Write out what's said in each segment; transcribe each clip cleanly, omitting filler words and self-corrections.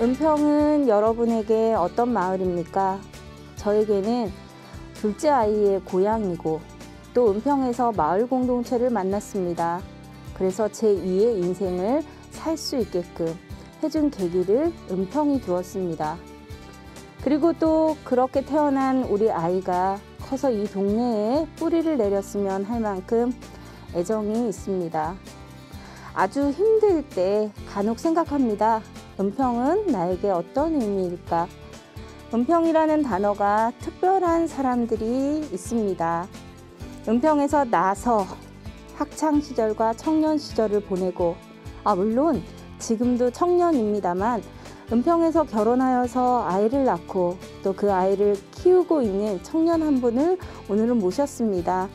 은평은 여러분에게 어떤 마을입니까? 저에게는 둘째 아이의 고향이고 또 은평에서 마을 공동체를 만났습니다. 그래서 제2의 인생을 살 수 있게끔 해준 계기를 은평이 주었습니다. 그리고 또 그렇게 태어난 우리 아이가 커서 이 동네에 뿌리를 내렸으면 할 만큼 애정이 있습니다. 아주 힘들 때 간혹 생각합니다. 은평은 나에게 어떤 의미일까? 은평이라는 단어가 특별한 사람들이 있습니다. 은평에서 나서 학창 시절과 청년 시절을 보내고, 물론 지금도 청년입니다만 은평에서 결혼하여서 아이를 낳고 또 그 아이를 키우고 있는 청년 한 분을 오늘은 모셨습니다.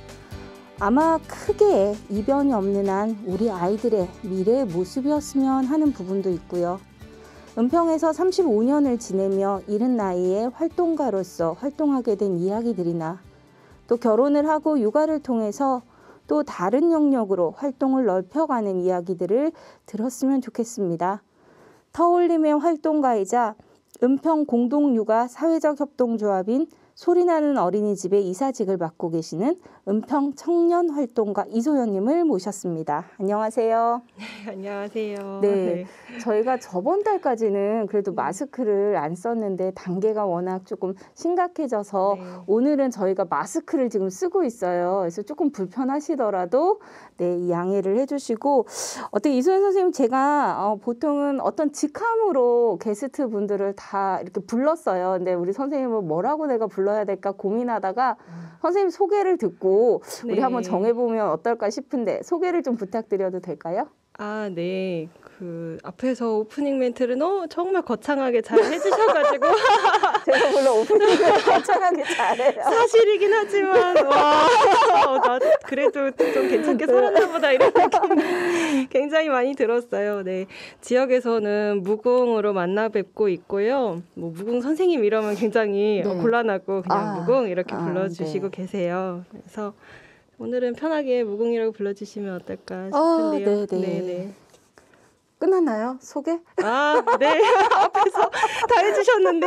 아마 크게 이변이 없는 한 우리 아이들의 미래의 모습이었으면 하는 부분도 있고요. 은평에서 35년을 지내며 이른 나이에 활동가로서 활동하게 된 이야기들이나 또 결혼을 하고 육아를 통해서 또 다른 영역으로 활동을 넓혀가는 이야기들을 들었으면 좋겠습니다. 터울림의 활동가이자 은평 공동육아 사회적 협동조합인 소리나는 어린이집의 이사직을 맡고 계시는 은평 청년활동가 이소연님을 모셨습니다. 안녕하세요. 네, 안녕하세요. 네, 저희가 저번 달까지는 그래도 마스크를 안 썼는데 단계가 워낙 조금 심각해져서 오늘은 저희가 마스크를 지금 쓰고 있어요. 그래서 조금 불편하시더라도 이 양해를 해주시고, 어떻게 이소연 선생님, 제가 보통은 어떤 직함으로 게스트 분들을 다 이렇게 불렀어요. 근데 우리 선생님은 뭐라고 내가 불러야 될까 고민하다가 선생님 소개를 듣고 우리 한번 정해보면 어떨까 싶은데 소개를 좀 부탁드려도 될까요? 네. 앞에서 오프닝 멘트를 정말 거창하게 잘 해주셔가지고 제가 물론 오프닝을 거창하게 잘해요. 사실이긴 하지만 나 그래도 좀 괜찮게 살았나 보다 이런 느낌이 굉장히 많이 들었어요. 네, 지역에서는 무궁으로 만나 뵙고 있고요. 무궁 선생님 이러면 굉장히 곤란하고 그냥 무궁 이렇게 불러주시고 계세요. 그래서 오늘은 편하게 무궁이라고 불러주시면 어떨까 싶은데요. 네네. 끝났나요? 소개? 네. 앞에서 다 해주셨는데.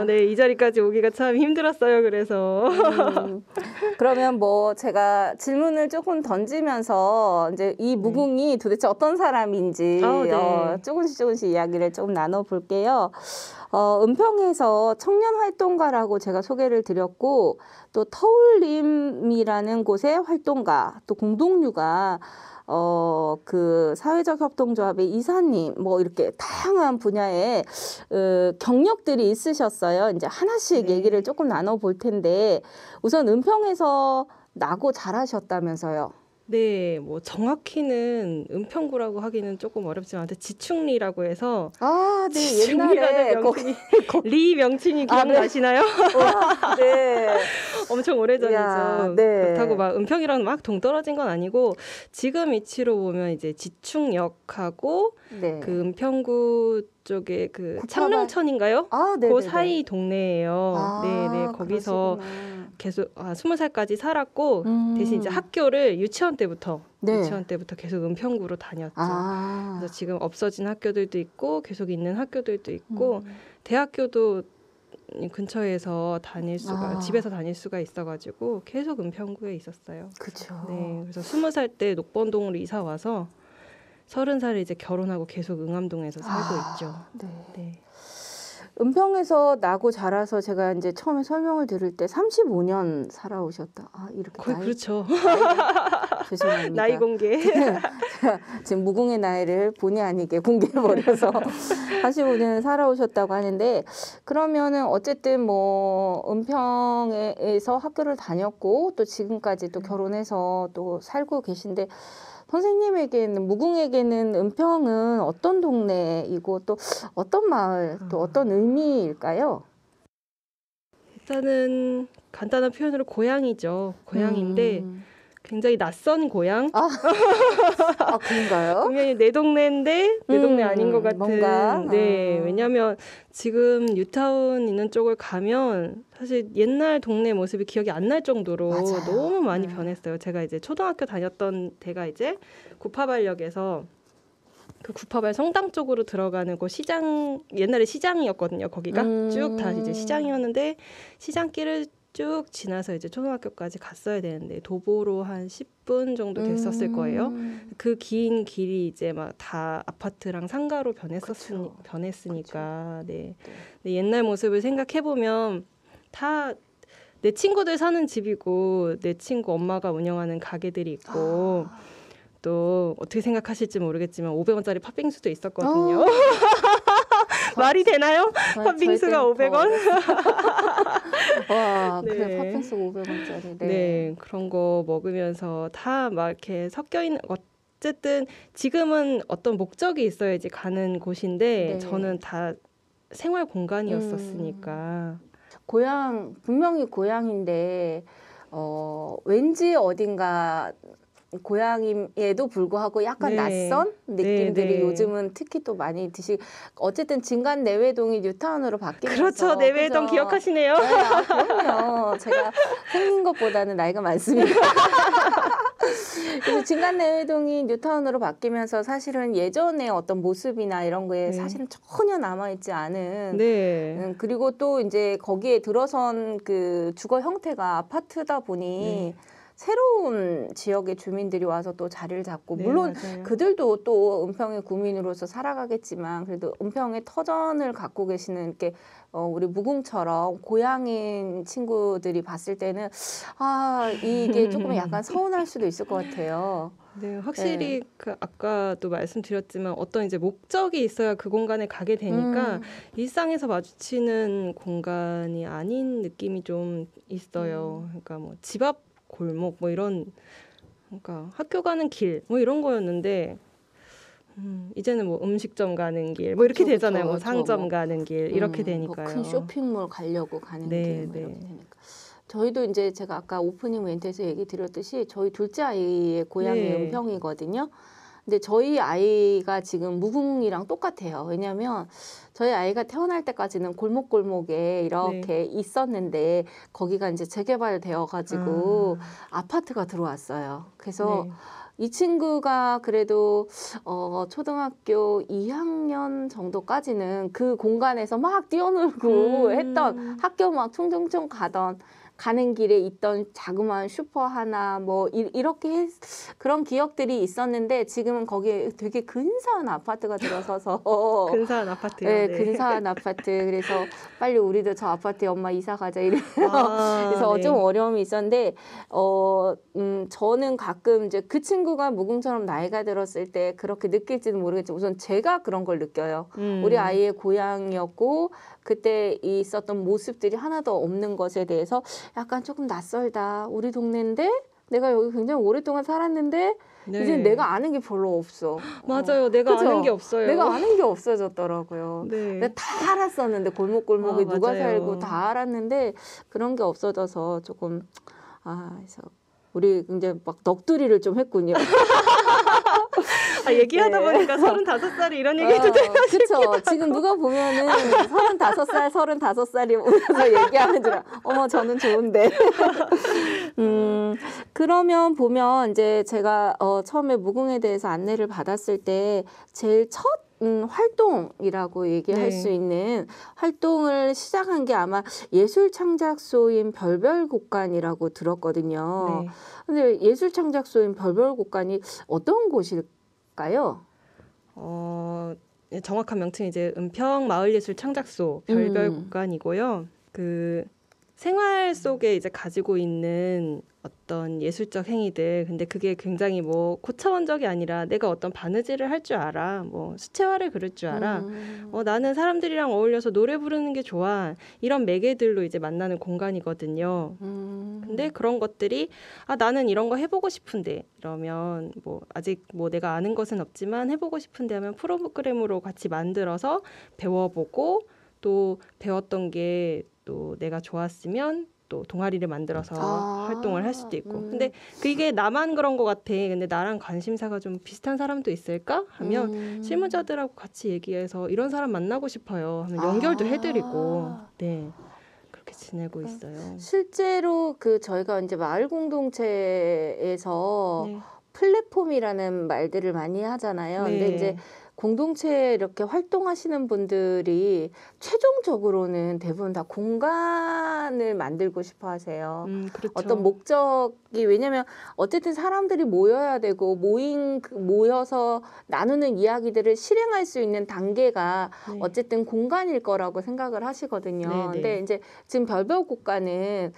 네, 이 자리까지 오기가 참 힘들었어요. 그래서. 그러면 제가 질문을 조금 던지면서 이제 이 무궁이 도대체 어떤 사람인지 조금씩 이야기를 조금 나눠볼게요. 은평에서 청년활동가라고 제가 소개를 드렸고, 또 터울림이라는 곳의 활동가, 또 공동육아, 그 사회적 협동조합의 이사님, 이렇게 다양한 분야의 경력들이 있으셨어요. 이제 하나씩 얘기를 조금 나눠볼 텐데, 우선 은평에서 나고 자라셨다면서요? 네, 정확히는 은평구라고 하기는 조금 어렵지만 지충리라고 해서 네, 옛날에 명칭이 리 명칭이 기억나시나요? 네. 엄청 오래전이죠. 네. 그렇다고 은평이랑 막 동떨어진 건 아니고 지금 위치로 보면 이제 지충역하고 그 은평구 쪽에 창릉천인가요? 그 사이 동네예요. 네, 거기서 그러시구나. 계속 20살까지 살았고 대신 이제 학교를 유치원 때부터 계속 은평구로 다녔죠. 그래서 지금 없어진 학교들도 있고 계속 있는 학교들도 있고 대학교도 근처에서 집에서 다닐 수가 있어가지고 계속 은평구에 있었어요. 그렇죠. 네, 그래서 20살 때 녹번동으로 이사 와서 30살에 이제 결혼하고 계속 응암동에서 살고 있죠. 네. 은평에서 나고 자라서 제가 이제 처음에 설명을 들을 때 35년 살아오셨다. 이렇게 거의 그렇죠. 죄송합니다. 나이 공개. 지금 무궁의 나이를 본의 아니게 공개해버려서 45년 살아오셨다고 하는데, 그러면은 어쨌든 은평에서 학교를 다녔고 또 지금까지 또 결혼해서 또 살고 계신데, 선생님에게는, 무궁에게는 은평은 어떤 동네이고 또 어떤 마을, 또 어떤 의미일까요? 일단은 간단한 표현으로 고향이죠. 고향인데 굉장히 낯선 고향. 그런가요? 분명히 내 동네인데 내 동네 아닌 것 같은. 뭔가? 네, 왜냐하면 지금 뉴타운 있는 쪽을 가면 사실 옛날 동네 모습이 기억이 안 날 정도로 너무 많이 변했어요. 제가 이제 초등학교 다녔던 데가 이제 구파발역에서 그 구파발 성당 쪽으로 들어가는 그 시장, 옛날에 시장이었거든요. 거기가 쭉 다 이제 시장이었는데 시장길을 쭉 지나서 이제 초등학교까지 갔어야 되는데 도보로 한 10분 정도 됐었을 거예요. 그 긴 길이 이제 막 다 아파트랑 상가로 변했으니까. 네. 근데 옛날 모습을 생각해 보면 다 내 친구들 사는 집이고 내 친구 엄마가 운영하는 가게들이 있고 또 어떻게 생각하실지 모르겠지만 500원짜리 팥빙수도 있었거든요. 말이 되나요? 팥빙수가 500원? 와, 네. 그래 팥빙수 500원짜리. 네. 네, 그런 거 먹으면서 다 막 이렇게 섞여 있는 어쨌든 지금은 어떤 목적이 있어야지 가는 곳인데 네. 저는 다 생활 공간이었었으니까. 분명히 고향인데 왠지 어딘가 고향임에도 불구하고 약간 낯선 느낌들이 요즘은 특히 또 많이 어쨌든 진간 내외동이 뉴타운으로 바뀌면서 그렇죠. 내외동 그죠? 기억하시네요. 네, 그럼요. 제가 생긴 것보다는 나이가 많습니다. 그래서 진간 내외동이 뉴타운으로 바뀌면서 사실은 예전의 어떤 모습이나 이런 거에 사실은 전혀 남아있지 않은 그리고 또 이제 거기에 들어선 그 주거 형태가 아파트다 보니 새로운 지역의 주민들이 와서 또 자리를 잡고 물론 맞아요. 그들도 또 은평의 구민으로서 살아가겠지만 그래도 은평의 터전을 갖고 계시는 이렇게 우리 무궁처럼 고향인 친구들이 봤을 때는 이게 조금 약간 서운할 수도 있을 것 같아요. 네, 확실히 그 아까도 말씀드렸지만 어떤 이제 목적이 있어야 그 공간에 가게 되니까 일상에서 마주치는 공간이 아닌 느낌이 좀 있어요. 그러니까 뭐 집 앞 골목 뭐 이런 그러니까 학교 가는 길 뭐 이런 거였는데 이제는 뭐 음식점 가는 길 뭐 이렇게 되잖아요. 뭐 상점 가는 길 이렇게 되니까요. 큰 쇼핑몰 가려고 가는 길 뭐 이렇게 되니까. 저희도 이제 제가 아까 오프닝 멘트에서 얘기 드렸듯이 저희 둘째 아이의 고향이 은평이거든요. 근데 저희 아이가 지금 무궁이랑 똑같아요. 왜냐하면 저희 아이가 태어날 때까지는 골목골목에 이렇게 있었는데 거기가 이제 재개발되어가지고 아파트가 들어왔어요. 그래서 이 친구가 그래도 초등학교 2학년 정도까지는 그 공간에서 막 뛰어놀고 했던 학교 막 총총총 가는 길에 있던 자그마한 슈퍼 하나 뭐 이렇게 그런 기억들이 있었는데 지금은 거기에 되게 근사한 아파트가 들어서서 근사한 아파트요. 네, 근사한 아파트. 그래서 빨리 우리도 저 아파트에 엄마 이사 가자 이래서 그래서 좀 어려움이 있었는데 저는 가끔 이제 그 친구가 무궁처럼 나이가 들었을 때 그렇게 느낄지는 모르겠지만 우선 제가 그런 걸 느껴요. 우리 아이의 고향이었고 그때 있었던 모습들이 하나도 없는 것에 대해서 약간 조금 낯설다. 우리 동네인데 내가 여기 굉장히 오랫동안 살았는데 이제 내가 아는 게 별로 없어. 맞아요. 내가 그쵸? 아는 게 없어요. 내가 아는 게 없어졌더라고요. 내가 다 알았었는데 골목골목에 누가 살고 다 알았는데 그런 게 없어져서 조금 그래서 우리 이제 막 넋두리를 좀 했군요. 얘기하다 보니까 35살이 이런 얘기도 그렇죠. 지금 누가 보면은 35살이 오면서 얘기하는 줄 어머 저는 좋은데. 그러면 보면 이제 제가 처음에 무궁에 대해서 안내를 받았을 때 제일 첫 활동이라고 얘기할 수 있는 활동을 시작한 게 아마 예술창작소인 별별곡간이라고 들었거든요. 근데 예술창작소인 별별곡간이 어떤 곳일까요? 정확한 명칭이 이제 은평 마을예술창작소 별별곡간이고요. 그 생활 속에 이제 가지고 있는 어떤 예술적 행위들, 근데 그게 굉장히 뭐 고차원적이 아니라 내가 어떤 바느질을 할 줄 알아, 뭐 수채화를 그릴 줄 알아, 나는 사람들이랑 어울려서 노래 부르는 게 좋아, 이런 매개들로 이제 만나는 공간이거든요. 근데 그런 것들이 나는 이런 거 해보고 싶은데 이러면 뭐 아직 뭐 내가 아는 것은 없지만 해보고 싶은데 하면 프로그램으로 같이 만들어서 배워보고 또 배웠던 게 또 내가 좋았으면 또 동아리를 만들어서 활동을 할 수도 있고. 근데 그게 나만 그런 것 같아. 근데 나랑 관심사가 좀 비슷한 사람도 있을까? 하면 실무자들하고 같이 얘기해서 이런 사람 만나고 싶어요. 하면 연결도 해드리고. 네. 그렇게 지내고 있어요. 실제로 그 저희가 이제 마을 공동체에서 플랫폼이라는 말들을 많이 하잖아요. 네. 근데 이제 공동체 이렇게 활동하시는 분들이 최종적으로는 대부분 다 공간을 만들고 싶어 하세요. 그렇죠. 어떤 목적이, 왜냐면 어쨌든 사람들이 모여야 되고 모여서 나누는 이야기들을 실행할 수 있는 단계가 네. 어쨌든 공간일 거라고 생각을 하시거든요. 네, 근데 네. 이제 지금 별별국가는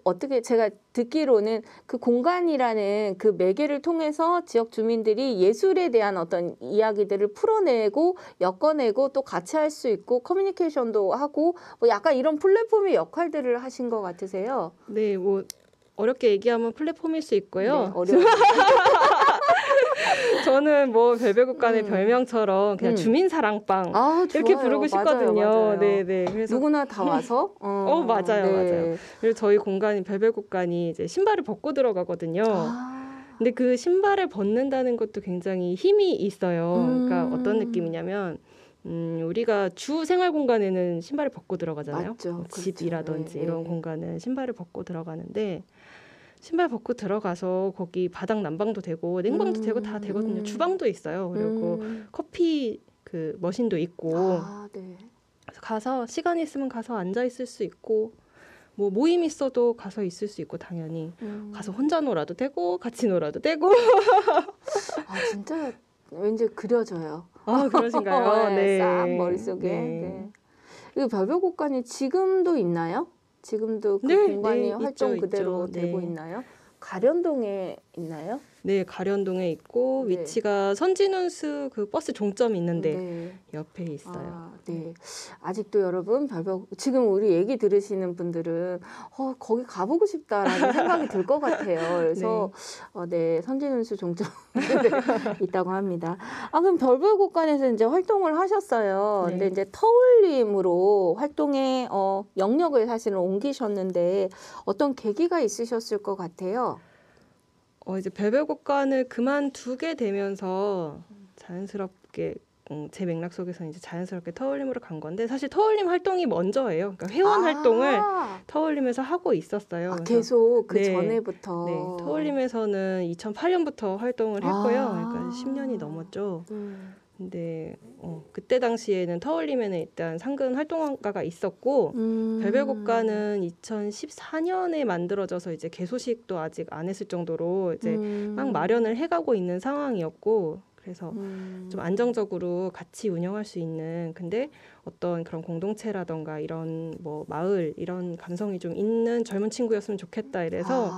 어떻게 제가 듣기로는 그 공간이라는 그 매개를 통해서 지역 주민들이 예술에 대한 어떤 이야기들을 풀어내고 엮어내고 또 같이 할 수 있고 커뮤니케이션도 하고 뭐 약간 이런 플랫폼의 역할들을 하신 것 같으세요? 네, 뭐 어렵게 얘기하면 플랫폼일 수 있고요. 네, 어려워요. 저는 뭐 별별국간의 별명처럼 그냥 주민사랑방 이렇게 좋아요. 부르고 싶거든요. 맞아요. 네, 네. 그래서 누구나 다 와서. 맞아요, 네. 맞아요. 그리고 저희 공간이 별별국간이 이제 신발을 벗고 들어가거든요. 근데 그 신발을 벗는다는 것도 굉장히 힘이 있어요. 그러니까 어떤 느낌이냐면 우리가 주 생활 공간에는 신발을 벗고 들어가잖아요. 맞죠. 뭐 그렇죠. 집이라든지 네. 이런 공간은 신발을 벗고 들어가는데 신발 벗고 들어가서 거기 바닥 난방도 되고 냉방도 되고 다 되거든요. 주방도 있어요. 그리고 커피 그 머신도 있고. 네. 그래서 가서 시간이 있으면 가서 앉아 있을 수 있고 뭐 모임 있어도 가서 있을 수 있고 당연히 가서 혼자 놀아도 되고 같이 놀아도 되고. 진짜 왠지 그려져요. 그러신가요? 네. 싹 머릿속에. 네. 네. 이 별별국간이 지금도 있나요? 지금도 그 네, 공간이 네, 활동 있죠, 그대로 있죠. 되고 네. 있나요? 가련동에 있나요? 네, 가련동에 있고 네. 위치가 선진운수 그 버스 종점이 있는데 네. 옆에 있어요. 네. 아직도 여러분 지금 우리 얘기 들으시는 분들은 거기 가보고 싶다라는 생각이 들 것 같아요. 그래서 네, 선진운수 종점에 있다고 합니다. 그럼 별별국간에서 이제 활동을 하셨어요. 네. 근데 이제 터울림으로 활동의 영역을 사실은 옮기셨는데 어떤 계기가 있으셨을 것 같아요. 이제 별별국간을 그만두게 되면서 자연스럽게 제 맥락 속에서 이제 자연스럽게 터울림으로 간 건데 사실 터울림 활동이 먼저예요. 그러니까 회원 활동을 터울림에서 하고 있었어요. 계속 그 네, 전에부터. 네, 터울림에서는 2008년부터 활동을 했고요. 그러니까 10년이 넘었죠. 근데 그때 당시에는 터울림에는 일단 상근 활동가가 있었고 별별국가는 2014년에 만들어져서 이제 개소식도 아직 안 했을 정도로 이제 막 마련을 해가고 있는 상황이었고 그래서 좀 안정적으로 같이 운영할 수 있는 근데 어떤 그런 공동체라던가 이런 뭐 마을 이런 감성이 좀 있는 젊은 친구였으면 좋겠다 이래서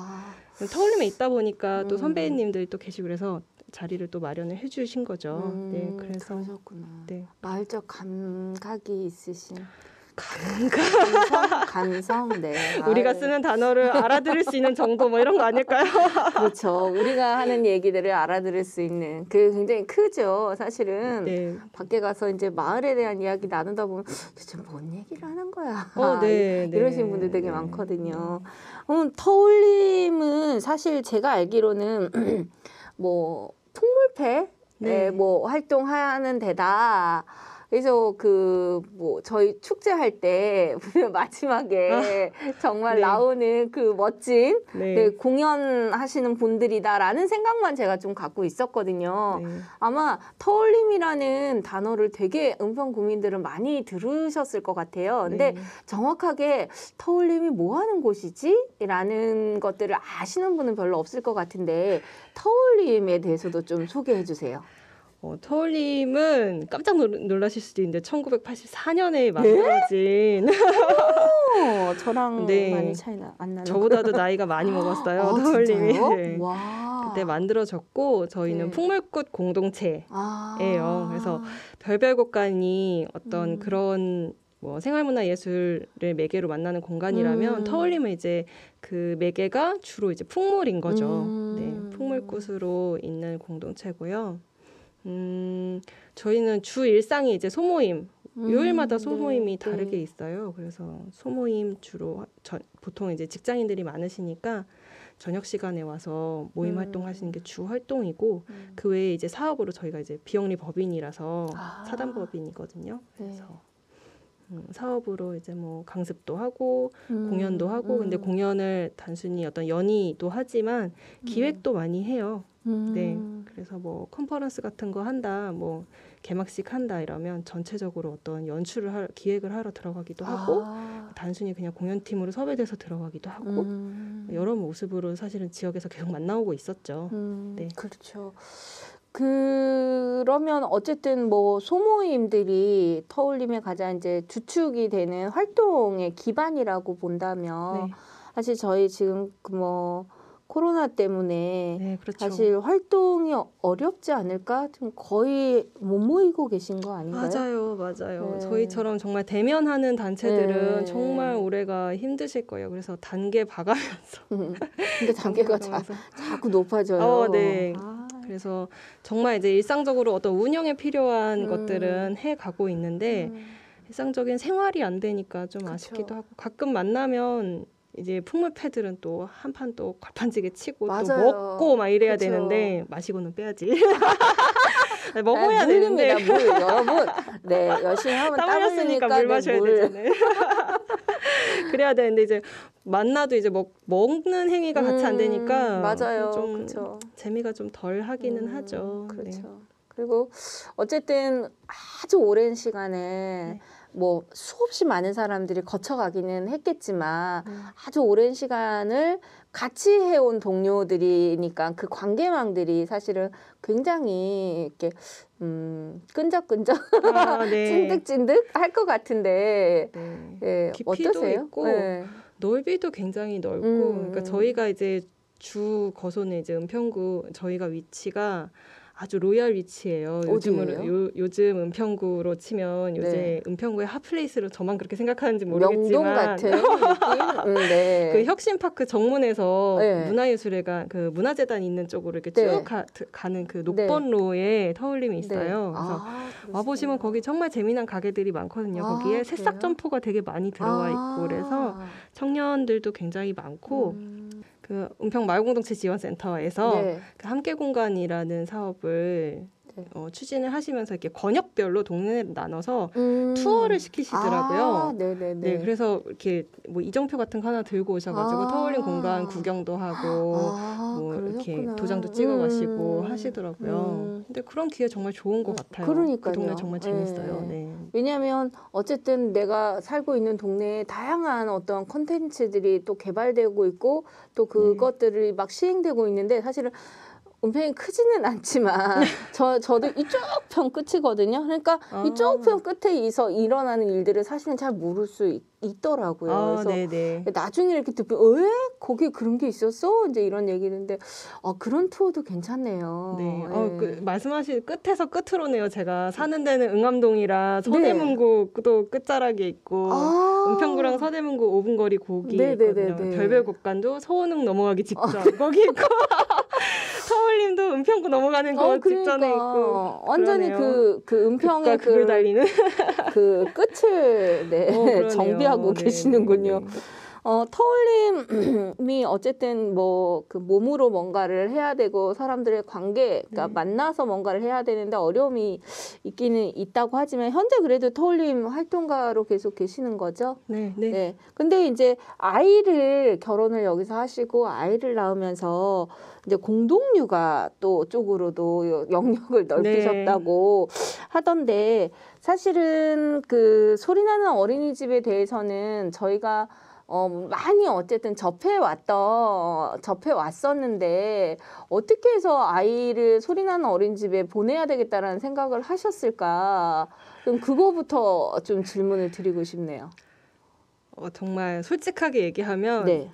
터울림에 있다 보니까 또 선배님들이 또 계시고 그래서 자리를 또 마련을 해주신 거죠. 네, 그래서 그러셨구나. 네. 마을적 감각이 있으신. 감성, 네. 우리가 쓰는 단어를 알아들을 수 있는 정도 뭐 이런 거 아닐까요? 그렇죠. 우리가 하는 얘기들을 알아들을 수 있는 그 굉장히 크죠. 사실은 네. 밖에 가서 이제 마을에 대한 이야기 나누다 보면 도대체 뭔 얘기를 하는 거야. 네, 이러신 분들 되게 많거든요. 터울림은 사실 제가 알기로는 뭐 풍물패 뭐 활동하는 데다. 그래서 저희 축제할 때 마지막에 정말 나오는 그 멋진 공연하시는 분들이다라는 생각만 제가 좀 갖고 있었거든요. 아마 터울림이라는 단어를 되게 은평 구민들은 많이 들으셨을 것 같아요. 근데 정확하게 터울림이 뭐 하는 곳이지? 라는 것들을 아시는 분은 별로 없을 것 같은데 터울림에 대해서도 좀 소개해 주세요. 터울림은 깜짝 놀라실 수도 있는데 1984년에 만들어진 저랑 많이 차이가 안 나는 저보다도 나이가 많이 먹었어요. 터울림이. 네. 와. 그때 만들어졌고 저희는 풍물꽃 공동체예요. 그래서 별별국간이 어떤 그런 뭐 생활문화예술을 매개로 만나는 공간이라면 터울림은 이제 그 매개가 주로 이제 풍물인 거죠. 네, 풍물꽃으로 있는 공동체고요. 저희는 주 일상이 이제 소모임, 요일마다 소모임이 다르게 있어요. 그래서 소모임 주로 보통 이제 직장인들이 많으시니까 저녁 시간에 와서 모임 활동하시는 게 주 활동이고 그 외에 이제 사업으로 저희가 이제 비영리 법인이라서 사단법인이거든요. 그래서 사업으로 이제 뭐 강습도 하고 공연도 하고 근데 공연을 단순히 어떤 연희도 하지만 기획도 많이 해요. 네, 그래서 뭐 컨퍼런스 같은 거 한다, 뭐 개막식 한다 이러면 전체적으로 어떤 연출을 기획을 하러 들어가기도 하고 단순히 그냥 공연팀으로 섭외돼서 들어가기도 하고 여러 모습으로 사실은 지역에서 계속 만나오고 있었죠. 네, 그렇죠. 그러면 어쨌든 뭐 소모임들이 터울림의 가장 이제 주축이 되는 활동의 기반이라고 본다면 네. 사실 저희 지금 뭐 코로나 때문에 네, 그렇죠. 사실 활동이 어렵지 않을까? 좀 거의 못 모이고 계신 거 아닌가요? 맞아요. 네. 저희처럼 정말 대면하는 단체들은 정말 올해가 힘드실 거예요. 그래서 단계 봐가면서. 근데 단계가 자꾸 높아져요. 네. 그래서 정말 이제 일상적으로 어떤 운영에 필요한 것들은 해가고 있는데 일상적인 생활이 안 되니까 좀 그쵸. 아쉽기도 하고 가끔 만나면 이제 풍물 패들은 또 한 판 또 걸판지게 치고 맞아요. 또 먹고 막 이래야 그쵸. 되는데 마시고는 빼야지. 먹어야 물입니다, 되는데 물 여러분. 네, 열심히 하면 땀 땀 흘렸으니까 흘리니까 물 마셔야 되잖아요. 그래야 되는데 이제 만나도 이제 먹는 행위가 같이 안 되니까 맞아요. 좀 그쵸. 재미가 좀 덜 하기는 하죠. 그렇죠. 네. 그리고 어쨌든 아주 오랜 시간에 뭐 수없이 많은 사람들이 거쳐가기는 했겠지만 아주 오랜 시간을 같이 해온 동료들이니까 그 관계망들이 사실은 굉장히 이렇게 끈적끈적 네. 찐득찐득 할 것 같은데 네. 예, 깊이도 어떠세요? 있고 네. 넓이도 굉장히 넓고 그러니까 저희가 이제 주 거소는 이제 은평구 저희가 위치가 아주 로얄 위치예요. 요즘 은평구로 치면 요새 은평구의 핫플레이스로 저만 그렇게 생각하는지 모르겠지만 명동 같은 느낌? 네. 그 혁신파크 정문에서 문화예술회관 그 문화재단 있는 쪽으로 이렇게 쭉 가는 그 녹번로에 터울림이 있어요. 그래서 와보시면 거기 정말 재미난 가게들이 많거든요. 거기에 새싹 점포가 되게 많이 들어와 있고 그래서 청년들도 굉장히 많고 그 은평 마을공동체 지원센터에서 그 함께 공간이라는 사업을 추진을 하시면서 이렇게 권역별로 동네를 나눠서 투어를 시키시더라고요. 네, 그래서 이렇게 뭐 이정표 같은 거 하나 들고 오셔가지고 터울림 공간 구경도 하고 뭐 이렇게 도장도 찍어가시고 하시더라고요. 근데 그런 기회 정말 좋은 것 같아요. 그러니까요. 그 동네 정말 재밌어요. 네. 왜냐하면 어쨌든 내가 살고 있는 동네에 다양한 어떤 콘텐츠들이 또 개발되고 있고 또 그것들이 막 시행되고 있는데 사실은 은평이 크지는 않지만 저도 이쪽 편 끝이거든요. 그러니까 이쪽 편 끝에 일어나는 일들을 사실은 잘 모를 수 있더라고요. 그래서 나중에 이렇게 듣고 왜 거기 그런 게 있었어? 이제 이런 얘기는데 그런 투어도 괜찮네요. 네. 그 말씀하신 끝에서 끝으로네요. 제가 사는 데는 응암동이라 서대문구도 끝자락에 있고 은평구랑 서대문구 5분 거리 거기 있거든요. 별별 곳간도 서원흥 넘어가기 직전 거기 있고 터울림도 은평구 넘어가는 거 직전에 있고 완전히 그 은평의 극을 달리는 그 끝을 정비하고 계시는군요. 터울림이 어쨌든 뭐 그 몸으로 뭔가를 해야 되고 사람들의 관계가 만나서 뭔가를 해야 되는데 어려움이 있기는 있다고 하지만 현재 그래도 터울림 활동가로 계속 계시는 거죠? 네. 근데 이제 결혼을 여기서 하시고 아이를 낳으면서 이제 공동육아 또 쪽으로도 영역을 넓히셨다고 하던데 사실은 그 소리나는 어린이집에 대해서는 저희가 많이 어쨌든 접해왔었는데 어떻게 해서 아이를 소리나는 어린이집에 보내야 되겠다라는 생각을 하셨을까? 그럼 그거부터 좀 질문을 드리고 싶네요. 정말 솔직하게 얘기하면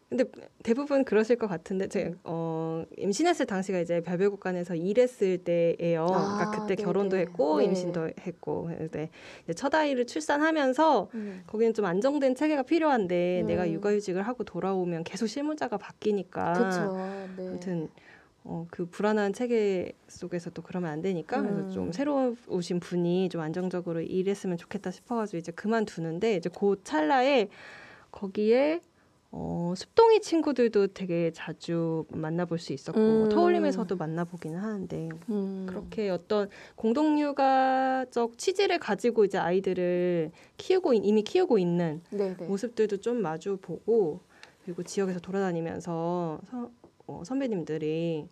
근데 대부분 그러실 것 같은데 제가 임신했을 당시가 이제 별별국간에서 일했을 때예요. 그러니까 그때 결혼도 했고 임신도 했고 이제 첫 아이를 출산하면서 거기는 좀 안정된 체계가 필요한데 내가 육아휴직을 하고 돌아오면 계속 실무자가 바뀌니까 아무튼 그 불안한 체계 속에서 또 그러면 안 되니까 그래서 좀 새로 오신 분이 좀 안정적으로 일했으면 좋겠다 싶어가지고 이제 그만두는데 이제 그 찰나에 거기에 숲동이 친구들도 되게 자주 만나볼 수 있었고 터울림에서도 만나보기는 하는데 그렇게 어떤 공동육아적 취지를 가지고 이제 아이들을 이미 키우고 있는 네네. 모습들도 좀 마주 보고 그리고 지역에서 돌아다니면서 선배님들이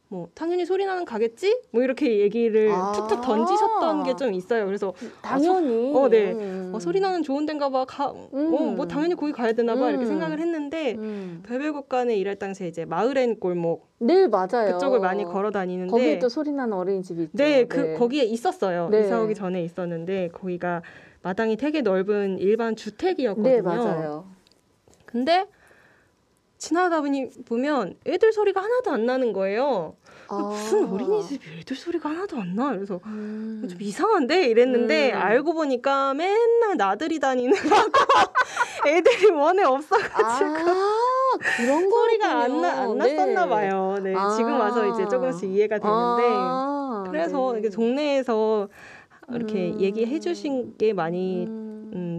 뭐 당연히 소리 나는 가겠지? 뭐 이렇게 얘기를 툭툭 던지셨던 게 좀 있어요. 그래서 당연히 네. 소리 나는 좋은 데인가 봐. 뭐 당연히 거기 가야 되나 봐. 이렇게 생각을 했는데 별별국간에 일할 당시에 이제 마을엔 골목 네, 맞아요. 그쪽을 많이 걸어 다니는데 거기에 또 소리 나는 어린이집이 있죠. 네, 거기에 있었어요. 네. 이사 오기 전에 있었는데 거기가 마당이 되게 넓은 일반 주택이었거든요. 네, 맞아요. 근데 지나다 보면 애들 소리가 하나도 안 나는 거예요. 무슨 어린이집이 애들 소리가 하나도 안 나. 그래서 좀 이상한데 이랬는데 알고 보니까 맨날 나들이 다니는 애들이 원에 없어가지고 그런 소리가 안 났었나 봐요. 네, 지금 와서 이제 조금씩 이해가 되는데 그래서 이렇게 동네에서 이렇게 얘기해 주신 게 많이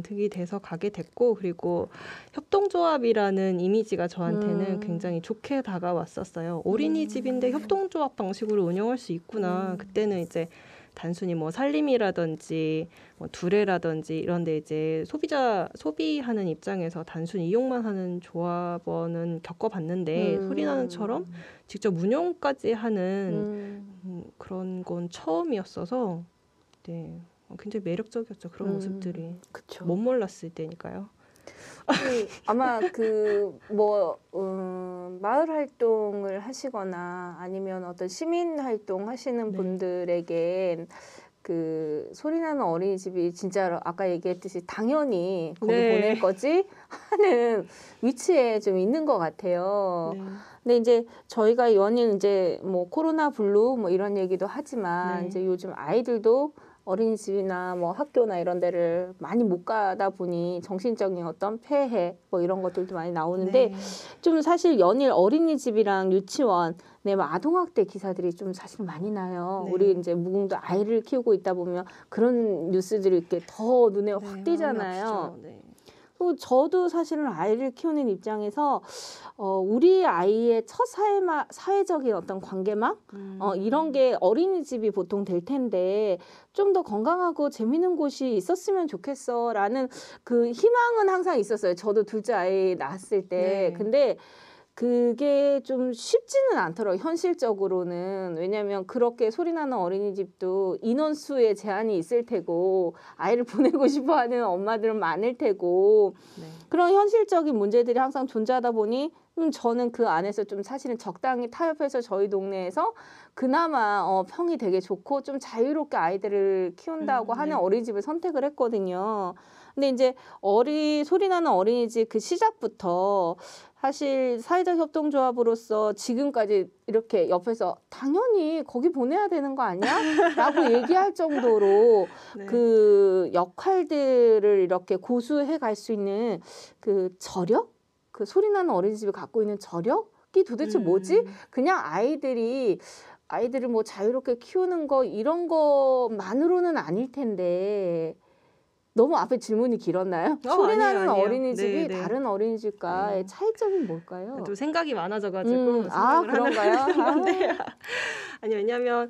득이 돼서 가게 됐고 그리고 협동조합이라는 이미지가 저한테는 굉장히 좋게 다가왔었어요. 어린이집인데 협동조합 방식으로 운영할 수 있구나. 그때는 이제 단순히 뭐 살림이라든지 뭐 두레라든지 이런데 이제 소비하는 입장에서 단순히 이용만 하는 조합원은 겪어봤는데 소리나는처럼 직접 운영까지 하는 그런 건 처음이었어서 네. 굉장히 매력적이었죠. 그런 모습들이. 그쵸. 못 몰랐을 때니까요. 아마 마을 활동을 하시거나 아니면 어떤 시민 활동 하시는 분들에겐 그 소리나는 어린이집이 진짜로 아까 얘기했듯이 당연히 거기 보낼 거지 하는 위치에 좀 있는 것 같아요. 네. 근데 이제 저희가 연일 이제 뭐 코로나 블루 뭐 이런 얘기도 하지만 이제 요즘 아이들도 어린이집이나 뭐 학교나 이런 데를 많이 못 가다 보니 정신적인 어떤 폐해 뭐 이런 것들도 많이 나오는데 좀 사실 연일 어린이집이랑 유치원 뭐 아동학대 기사들이 좀 사실 많이 나요. 우리 이제 무궁도 아이를 키우고 있다 보면 그런 뉴스들이 이렇게 더 눈에 확 띄잖아요. 저도 사실은 아이를 키우는 입장에서 우리 아이의 첫 사회적인 어떤 관계망 이런 게 어린이집이 보통 될 텐데 좀 더 건강하고 재미있는 곳이 있었으면 좋겠어라는 그 희망은 항상 있었어요. 저도 둘째 아이 낳았을 때. 근데 그게 좀 쉽지는 않더라고요. 현실적으로는. 왜냐하면 그렇게 소리나는 어린이집도 인원수에 제한이 있을 테고 아이를 보내고 싶어하는 엄마들은 많을 테고 그런 현실적인 문제들이 항상 존재하다 보니 저는 그 안에서 좀 사실은 적당히 타협해서 저희 동네에서 그나마 평이 되게 좋고 좀 자유롭게 아이들을 키운다고 하는 어린이집을 선택을 했거든요. 근데 이제 소리나는 어린이집 그 시작부터 사실 사회적 협동조합으로서 지금까지 이렇게 옆에서 당연히 거기 보내야 되는 거 아니야? 라고 얘기할 정도로 그 역할들을 이렇게 고수해 갈 수 있는 그 저력? 그 소리나는 어린이집이 갖고 있는 저력이 도대체 뭐지? 그냥 아이들을 뭐 자유롭게 키우는 거 이런 거만으로는 아닐 텐데 너무 앞에 질문이 길었나요? 소리나는 아니에요. 어린이집이 다른 어린이집과의 차이점이 뭘까요? 또 생각이 많아져가지고 생각을 그런가요? 건데 아니 왜냐하면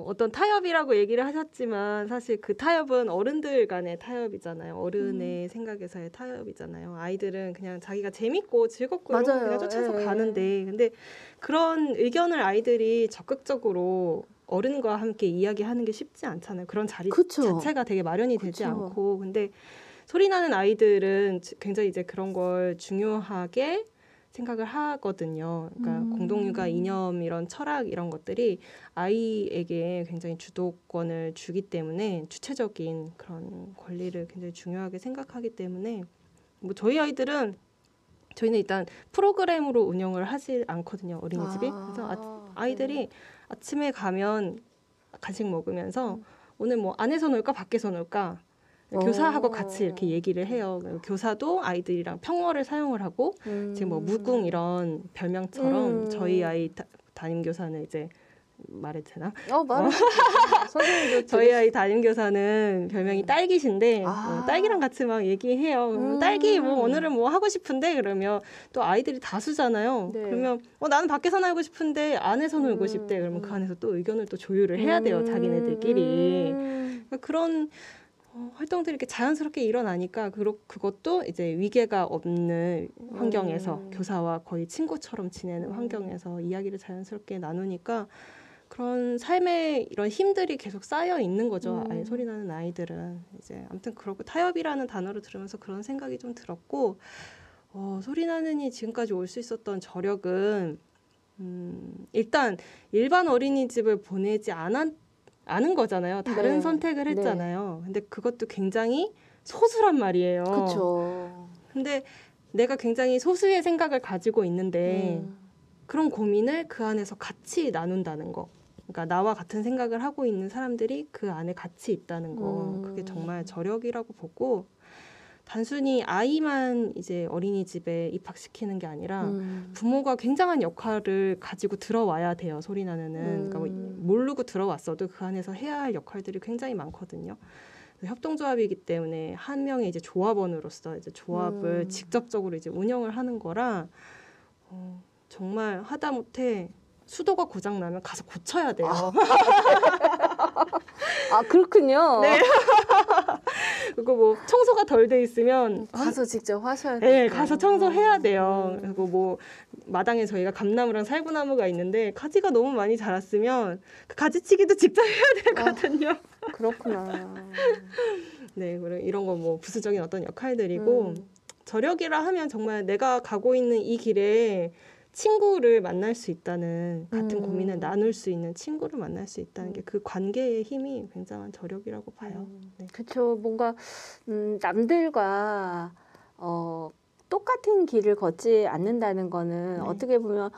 어떤 타협이라고 얘기를 하셨지만 사실 그 타협은 어른들 간의 타협이잖아요. 어른의 생각에서의 타협이잖아요. 아이들은 그냥 자기가 재밌고 즐겁고 이런 거 그냥 쫓아서 가는데 근데 그런 의견을 아이들이 적극적으로 어른과 함께 이야기하는 게 쉽지 않잖아요. 그런 자리 자체가 되게 마련이 되지 않고 근데 소리나는 아이들은 굉장히 이제 그런 걸 중요하게 생각을 하거든요. 그러니까 공동육아 이념 이런 철학 이런 것들이 아이에게 굉장히 주도권을 주기 때문에 주체적인 그런 권리를 굉장히 중요하게 생각하기 때문에 뭐 저희는 일단 프로그램으로 운영을 하지 않거든요. 어린이집이. 그래서 아이들이 아침에 가면 간식 먹으면서 오늘 뭐 안에서 놀까 밖에서 놀까 교사하고 같이 이렇게 얘기를 해요. 교사도 아이들이랑 평어를 사용을 하고 지금 뭐 무궁 이런 별명처럼 저희 아이 담임 교사는 이제 말해도 되나? 말해도 선생님도 저희 아이 담임교사는 별명이 딸기신데 딸기랑 같이 막 얘기해요. 딸기 뭐 오늘은 뭐 하고 싶은데 그러면 또 아이들이 다수잖아요. 네. 그러면 나는 밖에서 놀고 싶은데 안에서 놀고 싶대. 그러면 그 안에서 또 의견을 또 조율을 해야 돼요. 자기네들끼리. 그러니까 그런 활동들이 이렇게 자연스럽게 일어나니까 그것도 이제 위계가 없는 환경에서 교사와 거의 친구처럼 지내는 환경에서 이야기를 자연스럽게 나누니까 그런 삶의 이런 힘들이 계속 쌓여 있는 거죠. 아예 소리 나는 아이들은 이제 아무튼 그렇고 타협이라는 단어를 들으면서 그런 생각이 좀 들었고 소리 나는이 지금까지 올 수 있었던 저력은 일단 일반 어린이집을 보내지 않은 거잖아요. 다른 선택을 했잖아요. 근데 그것도 굉장히 소수란 말이에요. 그렇죠. 근데 내가 굉장히 소수의 생각을 가지고 있는데 그런 고민을 그 안에서 같이 나눈다는 거. 그러니까 나와 같은 생각을 하고 있는 사람들이 그 안에 같이 있다는 거. 그게 정말 저력이라고 보고 단순히 아이만 이제 어린이집에 입학시키는 게 아니라 부모가 굉장한 역할을 가지고 들어와야 돼요. 소리 나는은. 그러니까 모르고 들어왔어도 그 안에서 해야 할 역할들이 굉장히 많거든요. 협동조합이기 때문에 한 명의 이제 조합원으로서 이제 조합을 직접적으로 이제 운영을 하는 거라 정말 하다못해 수도가 고장 나면 가서 고쳐야 돼요. 그렇군요. 네. 그리고 뭐 청소가 덜 돼 있으면 가서 직접 하셔야 돼요. 네, 가서 청소해야 돼요. 그리고 뭐 마당에 저희가 감나무랑 살구나무가 있는데 가지가 너무 많이 자랐으면 그 가지치기도 직접 해야 되거든요. 그렇구나. 네, 그리고 이런 거 뭐 부수적인 어떤 역할들이고 저력이라 하면 정말 내가 가고 있는 이 길에 친구를 만날 수 있다는 같은 고민을 나눌 수 있는 친구를 만날 수 있다는 게 그 관계의 힘이 굉장한 저력이라고 봐요. 네. 그렇죠. 뭔가 남들과 똑같은 길을 걷지 않는다는 거는 어떻게 보면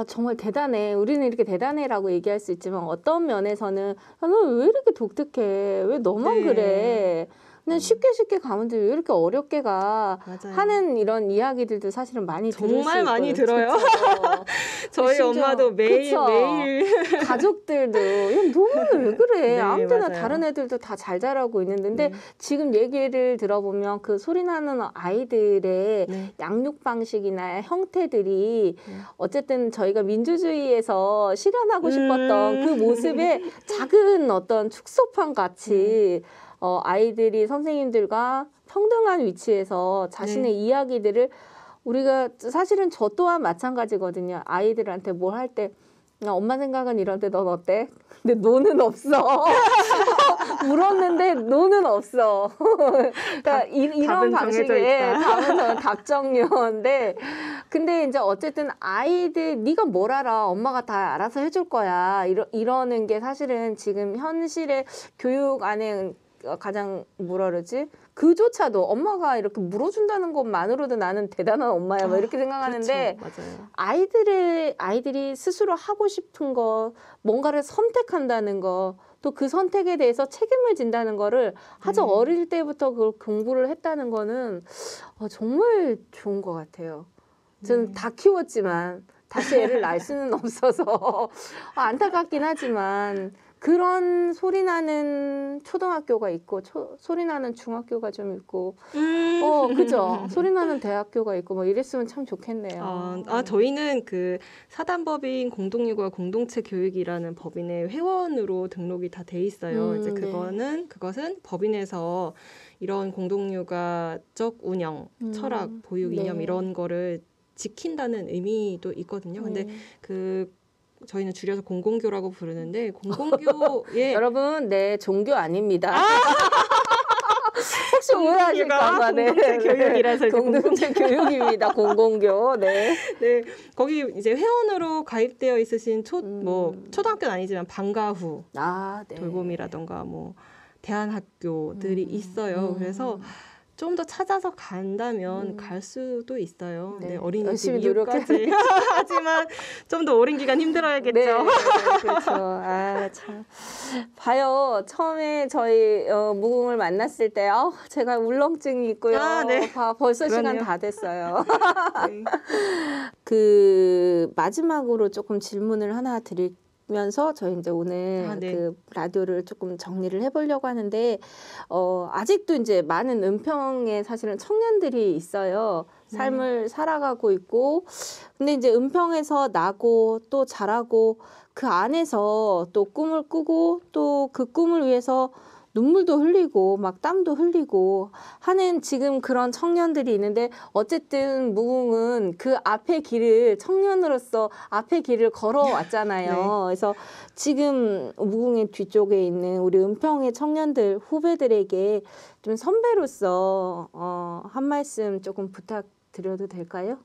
정말 대단해. 우리는 이렇게 대단해라고 얘기할 수 있지만 어떤 면에서는 너 왜 이렇게 독특해? 왜 너만 그래? 그냥 쉽게 가면 돼. 왜 이렇게 어렵게 가? 맞아요. 하는 이런 이야기들도 사실은 많이 들을 수 있고요. 정말 많이 들어요. 저희 엄마도 매일 가족들도 너는 왜 그래? 네, 아무 데나 맞아요. 다른 애들도 다 잘 자라고 있는데 근데 지금 얘기를 들어보면 그 소리 나는 아이들의 양육 방식이나 형태들이 어쨌든 저희가 민주주의에서 실현하고 싶었던 그 모습의 작은 어떤 축소판 같이 아이들이 선생님들과 평등한 위치에서 자신의 이야기들을 우리가 사실은 저 또한 마찬가지거든요. 아이들한테 뭘 할 때 엄마 생각은 이런데 넌 어때? 근데 노는 없어. 물었는데 노는 없어. 그러니까 이런 방식의 답은 답정료인데 근데 이제 어쨌든 아이들 네가 뭘 알아? 엄마가 다 알아서 해줄 거야. 이러는 게 사실은 지금 현실의 교육 안에 가장 뭐라 그러지? 그조차도 엄마가 이렇게 물어준다는 것만으로도 나는 대단한 엄마야 뭐 이렇게 생각하는데 그렇죠. 맞아요. 아이들이 스스로 하고 싶은 거 뭔가를 선택한다는 거 또 그 선택에 대해서 책임을 진다는 거를 아주 어릴 때부터 그걸 공부를 했다는 거는 정말 좋은 것 같아요. 저는 다 키웠지만 다시 애를 낳을 수는 없어서 안타깝긴 하지만 그런 소리나는 초등학교가 있고 소리나는 중학교가 좀 있고 그죠? 소리나는 대학교가 있고 뭐 이랬으면 참 좋겠네요. 저희는 그 사단법인 공동육아 공동체 교육이라는 법인의 회원으로 등록이 다 돼 있어요. 이제 그것은 법인에서 이런 공동육아적 운영, 철학, 보육 이념 이런 거를 지킨다는 의미도 있거든요. 근데 저희는 줄여서 공공교라고 부르는데 공공교에 여러분 종교 아닙니다. 혹시 오해하실까 봐 공동체 교육이라서 공동체 교육입니다. 공공교. 네. 거기 이제 회원으로 가입되어 있으신 초등학교는 아니지만 방과 후 돌봄이라던가 뭐 대안학교들이 있어요. 그래서 좀 더 찾아서 간다면 갈 수도 있어요. 네, 어린이집 이후까지. 하지만 좀 더 오랜 기간 힘들어야겠죠. 네, 그렇죠. 참. 봐요. 처음에 저희 무궁을 만났을 때 제가 울렁증이 있고요. 벌써 시간 다 됐어요. 그 마지막으로 조금 질문을 하나 드릴 면서 저희 이제 오늘 네. 그 라디오를 조금 정리를 해보려고 하는데 아직도 이제 많은 은평에 사실은 청년들이 있어요. 삶을 살아가고 있고 근데 이제 은평에서 나고 또 자라고 그 안에서 또 꿈을 꾸고 또 그 꿈을 위해서 눈물도 흘리고 막 땀도 흘리고 하는 지금 그런 청년들이 있는데 어쨌든 무궁은 그 앞의 길을 청년으로서 앞의 길을 걸어왔잖아요. 네. 그래서 지금 무궁의 뒤쪽에 있는 우리 은평의 청년들 후배들에게 좀 선배로서 한 말씀 조금 부탁드려도 될까요?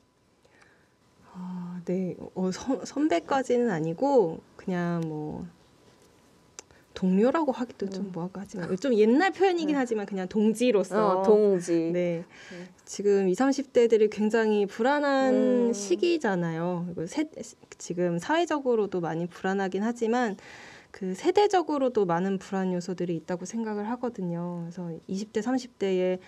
네, 선배까지는 아니고 그냥 뭐 동료라고 하기도 좀 뭐하고 하지만 좀 옛날 표현이긴 하지만 그냥 동지로서 동지. 네. 지금 20, 30대들이 굉장히 불안한 시기잖아요. 그리고 지금 사회적으로도 많이 불안하긴 하지만 그 세대적으로도 많은 불안 요소들이 있다고 생각을 하거든요. 그래서 20대, 30대에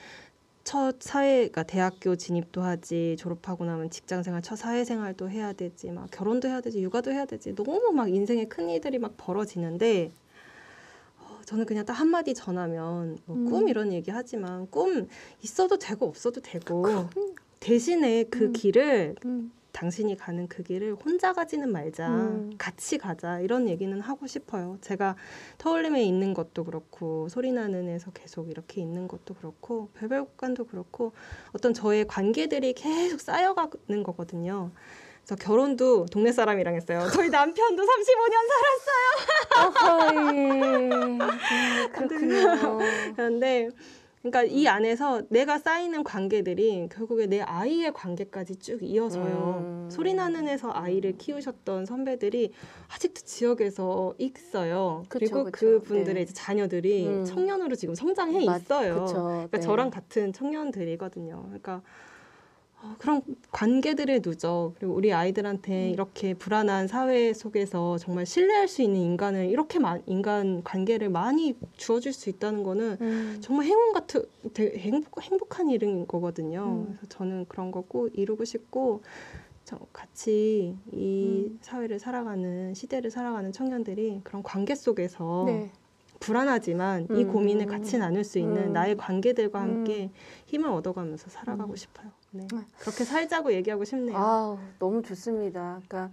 첫 사회가 대학교 진입도 하지, 졸업하고 나면 직장생활, 첫 사회생활도 해야 되지, 막 결혼도 해야 되지, 육아도 해야 되지, 너무 막 인생의 큰 일들이 막 벌어지는데 저는 그냥 딱 한마디 전하면 꿈 이런 얘기 하지만 꿈 있어도 되고 없어도 되고 대신에 그 길을 당신이 가는 그 길을 혼자 가지는 말자, 같이 가자 이런 얘기는 하고 싶어요. 제가 터울림에 있는 것도 그렇고 소리나는에서 계속 이렇게 있는 것도 그렇고 별별국간도 그렇고 어떤 저의 관계들이 계속 쌓여가는 거거든요. 그래서 결혼도 동네 사람이랑 했어요. 저희 남편도 35년 살았어요. 그렇군요. 그런데 그러니까 이 안에서 내가 쌓이는 관계들이 결국에 내 아이의 관계까지 쭉 이어져요. 소리나는에서 아이를 키우셨던 선배들이 아직도 지역에서 있어요. 그리고 그분들의 이제 자녀들이 청년으로 지금 성장해 있어요. 그러니까 저랑 같은 청년들이거든요. 그러니까 그런 관계들의 누적 그리고 우리 아이들한테 이렇게 불안한 사회 속에서 정말 신뢰할 수 있는 인간을 이렇게 인간 관계를 많이 주어줄 수 있다는 거는 정말 되게 행복한 일인 거거든요. 그래서 저는 그런 거 꼭 이루고 싶고 같이 이 사회를 살아가는 시대를 살아가는 청년들이 그런 관계 속에서 불안하지만 이 고민을 같이 나눌 수 있는 나의 관계들과 함께 힘을 얻어가면서 살아가고 싶어요. 네. 그렇게 살자고 얘기하고 싶네요. 너무 좋습니다. 그러니까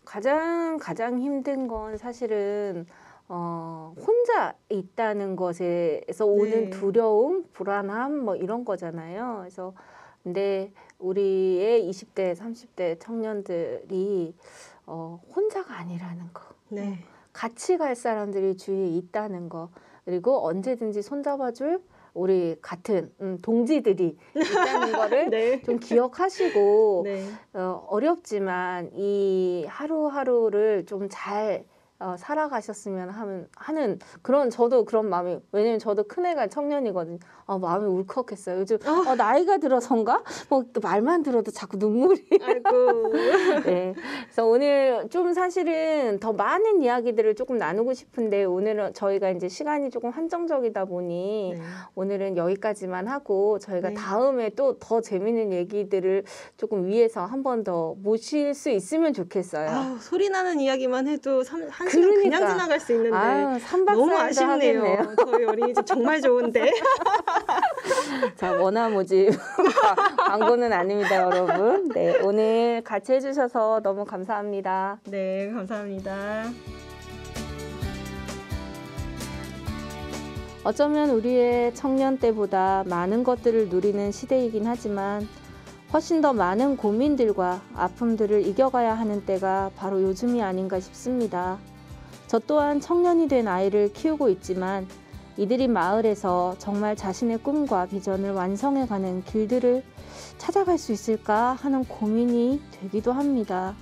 가장 힘든 건 사실은 혼자 있다는 것에서 오는 두려움, 불안함 뭐 이런 거잖아요. 그래서 근데 우리의 20대, 30대 청년들이 혼자가 아니라는 거. 같이 갈 사람들이 주위에 있다는 거. 그리고 언제든지 손잡아줄 우리 같은 동지들이 있다는 거를 좀 기억하시고 어렵지만 이 하루하루를 좀 잘 살아가셨으면 하는 그런 저도 그런 마음이 왜냐면 저도 큰애가 청년이거든요. 마음이 울컥했어요. 요즘 나이가 들어서인가? 뭐 또 말만 들어도 자꾸 눈물이. 아이고. 네. 그래서 오늘 좀 사실은 더 많은 이야기들을 조금 나누고 싶은데 오늘은 저희가 이제 시간이 조금 한정적이다 보니 오늘은 여기까지만 하고 저희가 다음에 또 더 재밌는 얘기들을 조금 위해서 한 번 더 모실 수 있으면 좋겠어요. 소리 나는 이야기만 해도 한 시간 그냥 지나갈 수 있는데 3박 너무 4일도 아쉽네요. 하겠네요. 저희 어린이집 정말 좋은데. 자, 원화모집 광고는 아닙니다, 여러분. 네, 오늘 같이 해주셔서 너무 감사합니다. 네, 감사합니다. 어쩌면 우리의 청년 때보다 많은 것들을 누리는 시대이긴 하지만 훨씬 더 많은 고민들과 아픔들을 이겨가야 하는 때가 바로 요즘이 아닌가 싶습니다. 저 또한 청년이 된 아이를 키우고 있지만 이들이 마을에서 정말 자신의 꿈과 비전을 완성해가는 길들을 찾아갈 수 있을까 하는 고민이 되기도 합니다.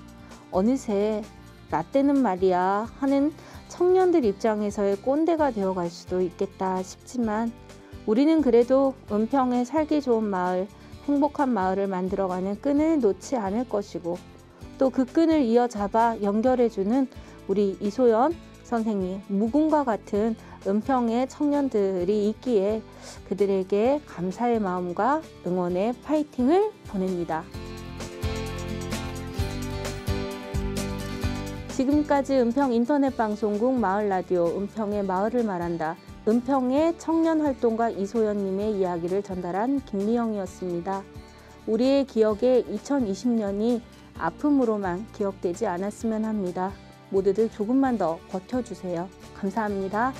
어느새 나 때는 말이야 하는 청년들 입장에서의 꼰대가 되어갈 수도 있겠다 싶지만 우리는 그래도 은평의 살기 좋은 마을, 행복한 마을을 만들어가는 끈을 놓지 않을 것이고 또 그 끈을 이어잡아 연결해주는 우리 이소연 선생님, 무궁과 같은 은평의 청년들이 있기에 그들에게 감사의 마음과 응원의 파이팅을 보냅니다. 지금까지 은평 인터넷 방송국 마을 라디오 은평의 마을을 말한다. 은평의 청년 활동가 이소연님의 이야기를 전달한 김미영이었습니다. 우리의 기억에 2020년이 아픔으로만 기억되지 않았으면 합니다. 모두들 조금만 더 버텨주세요. 감사합니다.